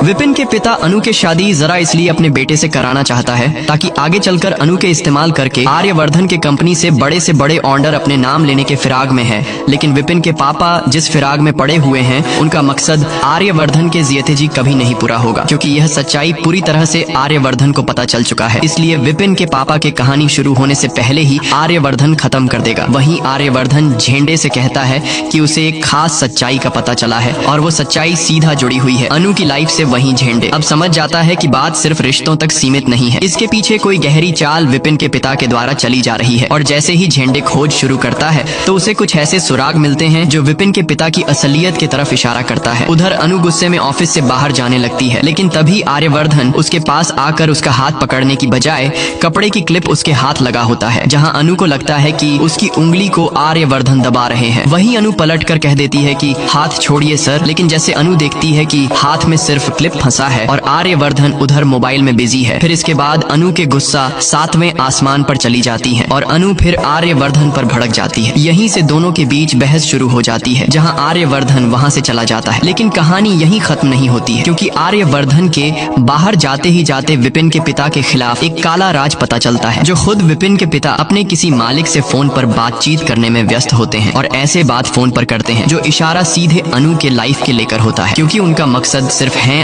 विपिन के पिता अनु के शादी जरा इसलिए अपने बेटे से कराना चाहता है ताकि आगे चलकर अनु के इस्तेमाल करके आर्यवर्धन के कंपनी से बड़े ऑर्डर अपने नाम लेने के फिराग में है। लेकिन विपिन के पापा जिस फिराग में पड़े हुए हैं, उनका मकसद आर्यवर्धन के जियते जी कभी नहीं पूरा होगा, क्योंकि यह सच्चाई पूरी तरह से आर्यवर्धन को पता चल चुका है। इसलिए विपिन के पापा के कहानी शुरू होने से पहले ही आर्यवर्धन खत्म कर देगा। वहीं आर्यवर्धन झेंडे से कहता है कि उसे एक खास सच्चाई का पता चला है और वो सच्चाई सीधा जुड़ी हुई है अनु की लाइफ से। वहीं झेंडे अब समझ जाता है कि बात सिर्फ रिश्तों तक सीमित नहीं है, इसके पीछे कोई गहरी चाल विपिन के पिता के द्वारा चली जा रही है। और जैसे ही झेंडे खोज शुरू करता है तो उसे कुछ ऐसे सुराग मिलते हैं जो विपिन के पिता की असलियत की तरफ इशारा करता है। उधर अनु गुस्से में ऑफिस से बाहर जाने लगती है, लेकिन तभी आर्यवर्धन उसके पास आकर उसका हाथ पकड़ने की बजाय कपड़े की क्लिप उसके हाथ लगा होता है, जहां अनु को लगता है कि उसकी उंगली को आर्यवर्धन दबा रहे हैं। वहीं अनु पलट कर कह देती है कि हाथ छोड़िए सर, लेकिन जैसे अनु देखती है कि हाथ में सिर्फ क्लिप फंसा है और आर्यवर्धन उधर मोबाइल में बिजी है। फिर इसके बाद अनु के गुस्सा 7वें आसमान पर चली जाती है और अनु फिर आर्यवर्धन पर भड़क जाती है। यहीं से दोनों के बीच बहस शुरू हो जाती है, जहां आर्यवर्धन वहां से चला जाता है। लेकिन कहानी यहीं खत्म नहीं होती है, क्योंकि आर्यवर्धन के बाहर जाते ही जाते विपिन के पिता के खिलाफ एक काला राज पता चलता है, जो खुद विपिन के पिता अपने किसी मालिक से फोन पर बातचीत करने में व्यस्त होते हैं और ऐसे बात फोन पर करते हैं जो इशारा सीधे अनु के लाइफ के लेकर होता है, क्योंकि उनका मकसद सिर्फ है